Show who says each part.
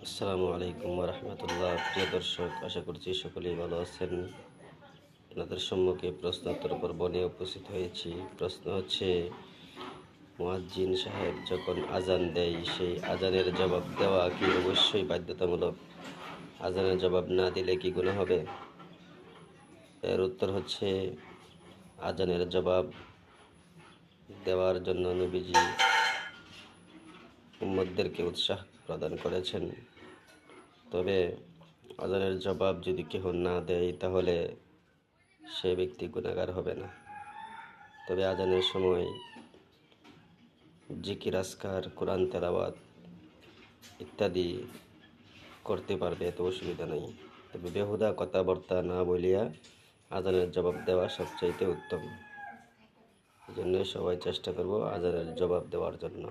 Speaker 1: আসসালামু আলাইকুম রহমতুল্লাহ। প্রিয় দর্শক, আশা করছি সকলেই ভালো আছেন। আপনাদের সম্মুখে প্রশ্নোত্তর পর্ব নিয়ে উপস্থিত হয়েছি। প্রশ্ন হচ্ছে, মুয়াজ্জিন সাহেব যখন আজান দেয় সেই আজানের জবাব দেওয়া কি অবশ্যই বাধ্যতামূলক? আজানের জবাব না দিলে কি গুনাহ হবে? এর উত্তর হচ্ছে, আজানের জবাব দেওয়ার জন্য নবীজি উম্মতদেরকে উৎসাহ প্রদান করেছেন। তবে আজানের জবাব যদি কেহ না দেয় তাহলে সে ব্যক্তি গুনাহগার হবে না। তবে আজানের সময় জিকির, আজকার, কোরআন তেলাওয়াত ইত্যাদি করতে পারবে, এত অসুবিধা নেই। তবে বেহুদা কথাবার্তা না বলিয়া আজানের জবাব দেওয়া সবচাইতে উত্তম। এই জন্য সবাই চেষ্টা করব আজানের জবাব দেওয়ার জন্য।